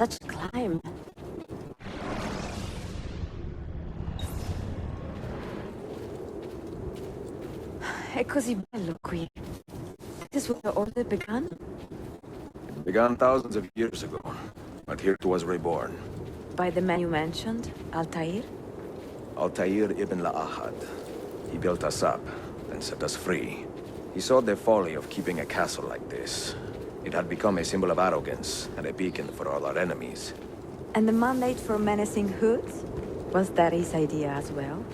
such a climb. È così bello qui. This was where all it began? It began thousands of years ago, but here it was reborn. By the man you mentioned, Altair? Altair ibn La'ahad. He built us up, then set us free. He saw the folly of keeping a castle like this. It had become a symbol of arrogance and a beacon for all our enemies. And the mandate for menacing hoods? Was that his idea as well?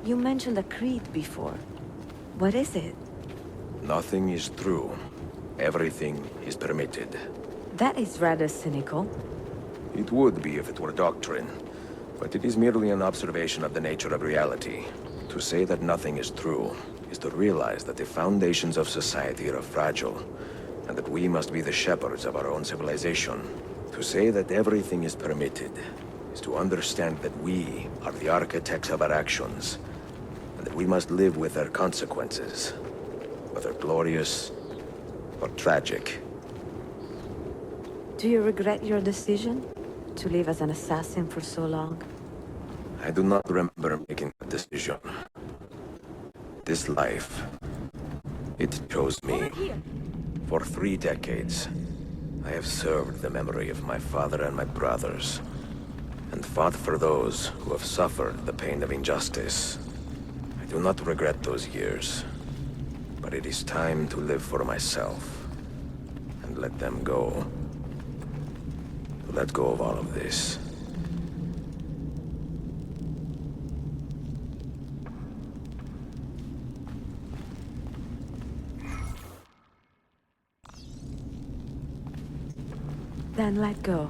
You mentioned a creed before. What is it? Nothing is true. Everything is permitted. That is rather cynical. It would be if it were doctrine, but it is merely an observation of the nature of reality. To say that nothing is true is to realize that the foundations of society are fragile, and that we must be the shepherds of our own civilization. To say that everything is permitted is to understand that we are the architects of our actions, and that we must live with their consequences, whether glorious or tragic. Do you regret your decision to live as an assassin for so long? I do not remember making that decision. This life, it chose me. For 3 decades, I have served the memory of my father and my brothers, and fought for those who have suffered the pain of injustice. I do not regret those years, but it is time to live for myself, and let them go. To let go of all of this. Then let go.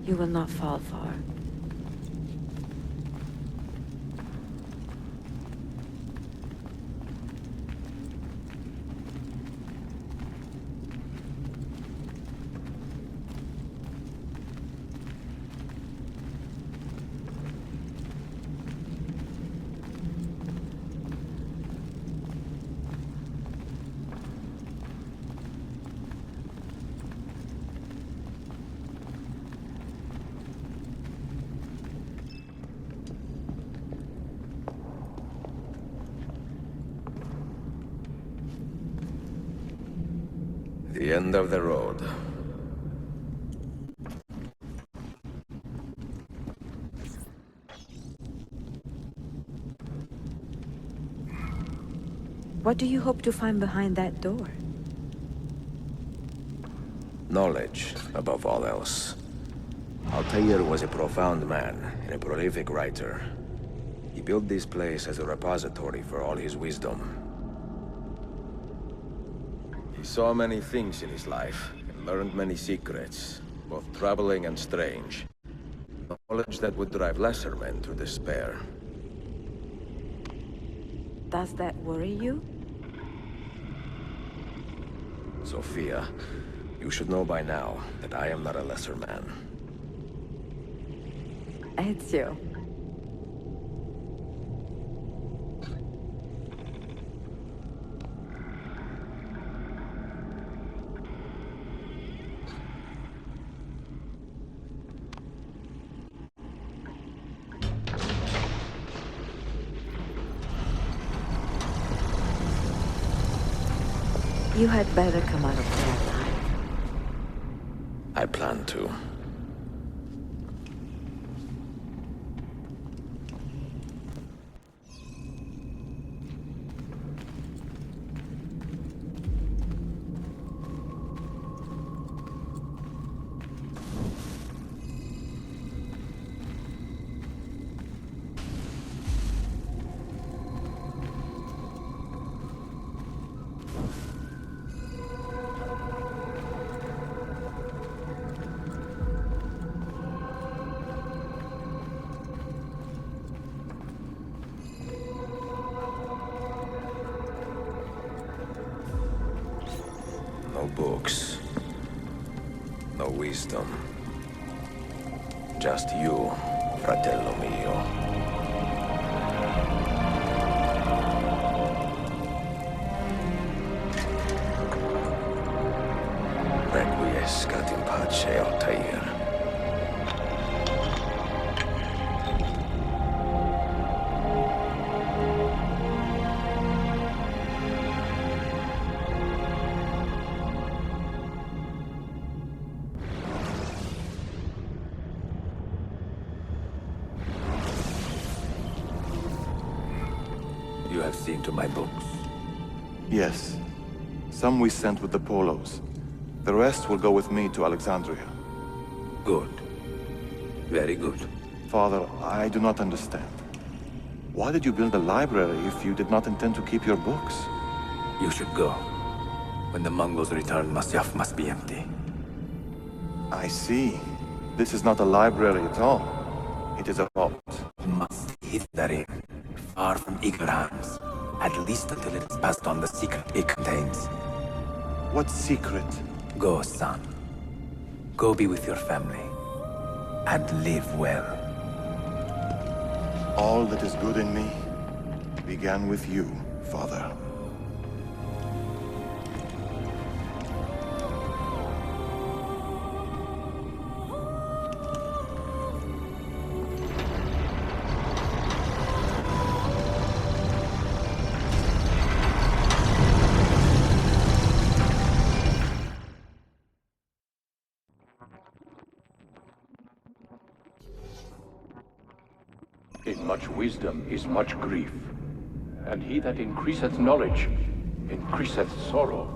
You will not fall far. The end of the road. What do you hope to find behind that door? Knowledge, above all else. Altair was a profound man and a prolific writer. He built this place as a repository for all his wisdom. He saw many things in his life, and learned many secrets, both troubling and strange. Knowledge that would drive lesser men to despair. Does that worry you? Sophia, you should know by now that I am not a lesser man. Ezio. You had better come out of there alive. I plan to. No books. No wisdom. Just you, fratello mio. You have seen to my books. Yes. Some we sent with the Polos. The rest will go with me to Alexandria. Good. Very good. Father, I do not understand. Why did you build a library if you did not intend to keep your books? You should go. When the Mongols return, Masyaf must be empty. I see. This is not a library at all. It is a vault. You must hid therein, far from eager hands. At least until it has passed on the secret it contains. What secret? Go, son. Go be with your family. And live well. All that is good in me began with you, Father. In much wisdom is much grief, and he that increaseth knowledge increaseth sorrow.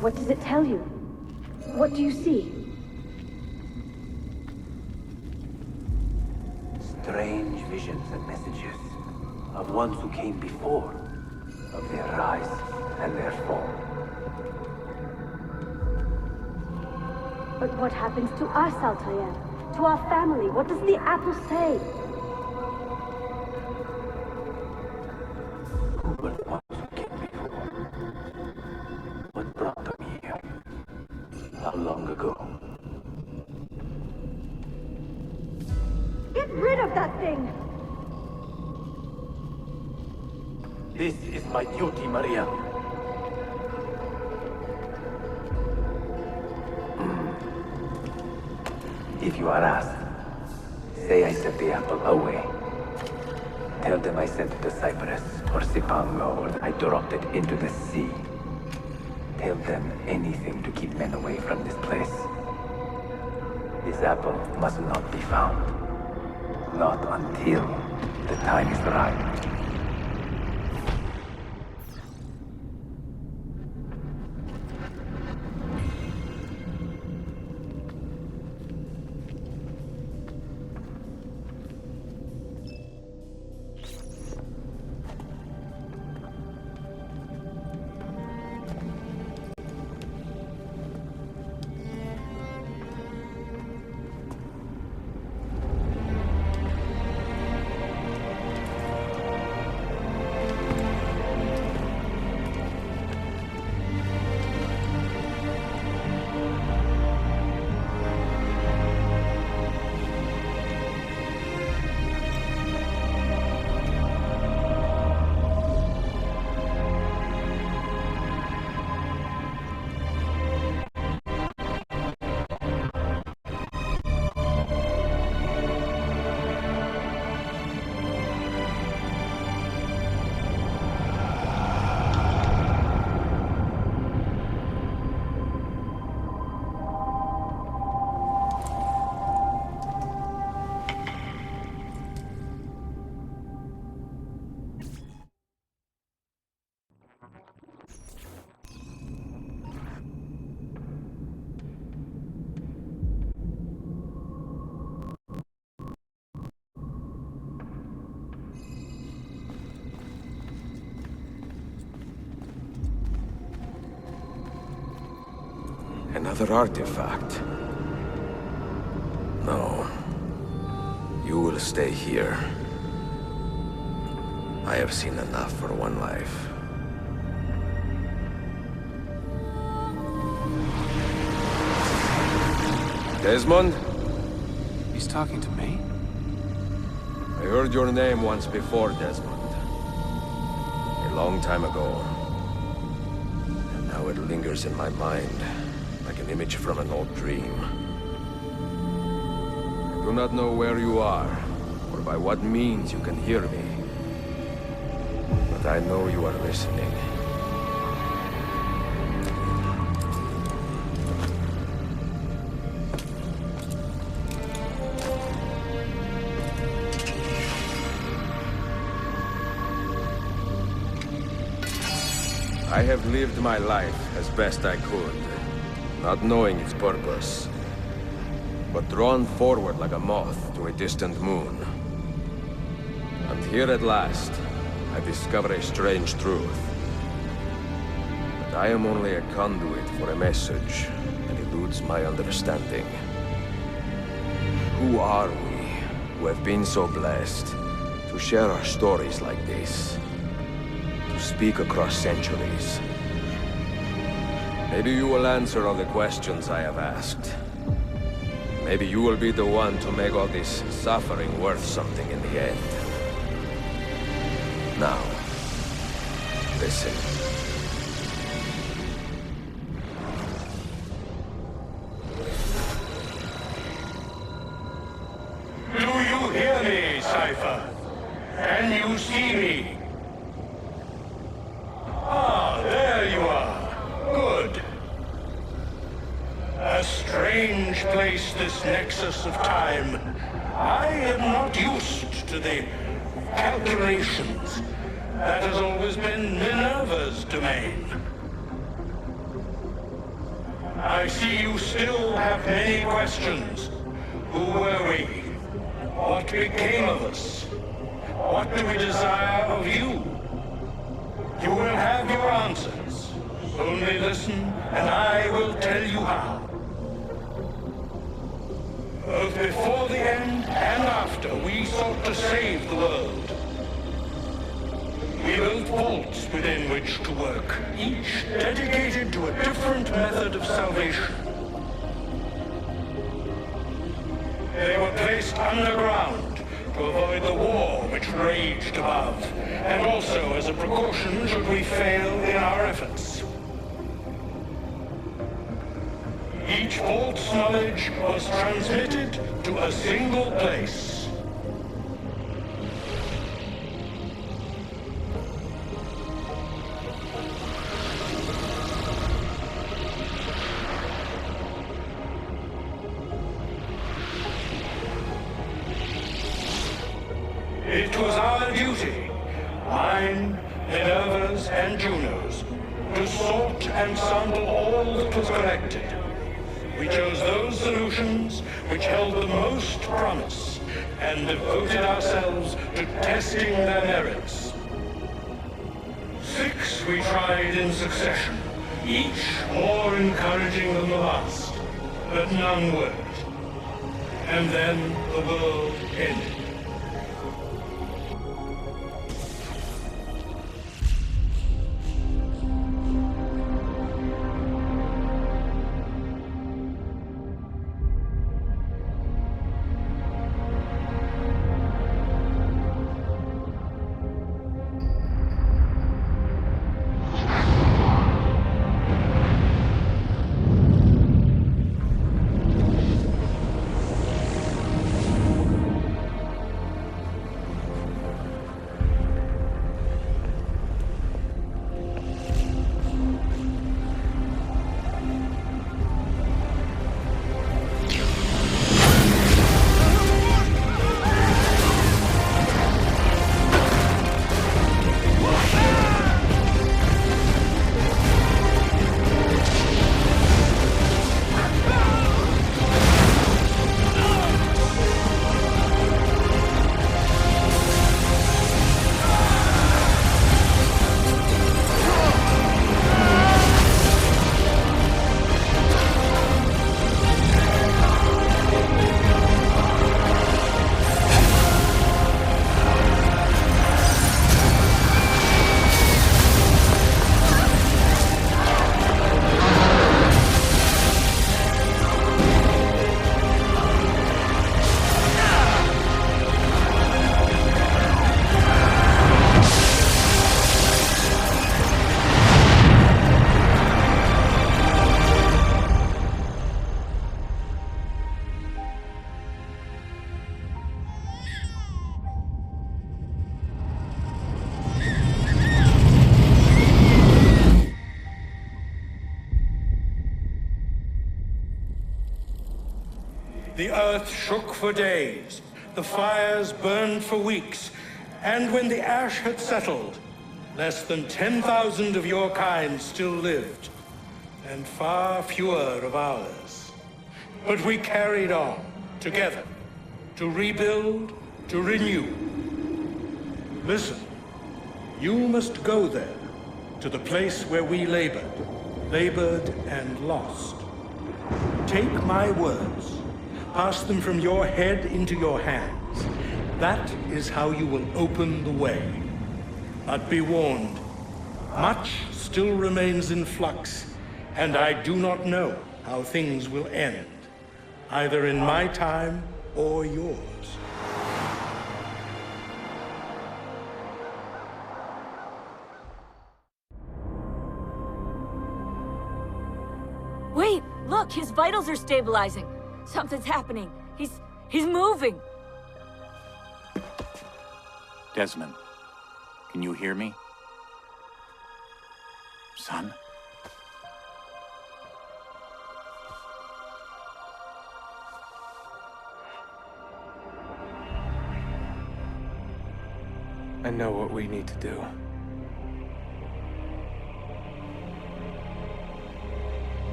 What does it tell you? What do you see? Strange visions and messages of ones who came before, of their rise and their fall. But what happens to us, Altair? To our family? What does the apple say? Who were the ones who came before? What brought them here? How long ago? Get rid of that thing! This is my duty, Maria. If you are asked, say I sent the apple away. Tell them I sent it to Cyprus, or Cipango, or that I dropped it into the sea. Tell them anything to keep men away from this place. This apple must not be found. Not until the time is right. Another artifact. No. You will stay here. I have seen enough for one life. Desmond? He's talking to me? I heard your name once before, Desmond. A long time ago. And now it lingers in my mind, like an image from an old dream. I do not know where you are, or by what means you can hear me. But I know you are listening. I have lived my life as best I could, not knowing its purpose, but drawn forward like a moth to a distant moon. And here at last, I discover a strange truth. That I am only a conduit for a message that eludes my understanding. Who are we, who have been so blessed to share our stories like this? To speak across centuries? Maybe you will answer all the questions I have asked. Maybe you will be the one to make all this suffering worth something in the end. Now, listen. Do you hear me, Cypher? Can you see me? Ah, there you are. Good. A strange place, this nexus of time. I am not used to the calculations. That has always been Minerva's domain. I see you still have many questions. Who were we? What became of us? What do we desire of you? You will have your answers. Only listen, and I will tell you how. Both before the end and after, we sought to save the world. We built vaults within which to work, each dedicated to a different method of salvation. They were placed underground to avoid the war which raged above, and also as a precaution should we fail in our efforts. Each vault's knowledge was transmitted to a single place. It was our duty, mine, Minerva's, and Juno's, to sort and sample all that was collected. We chose those solutions which held the most promise, and devoted ourselves to testing their merits. 6 we tried in succession, each more encouraging than the last, but none worked. And then the world ended. The earth shook for days, the fires burned for weeks, and when the ash had settled, Less than 10,000 of your kind still lived, and far fewer of ours. But we carried on, together, to rebuild, to renew. Listen, you must go there, to the place where we labored and lost. Take my words, pass them from your head into your hands. That is how you will open the way. But be warned, much still remains in flux, and I do not know how things will end, either in my time or yours. Wait, look, his vitals are stabilizing. Something's happening. He's moving. Desmond, can you hear me? Son? I know what we need to do.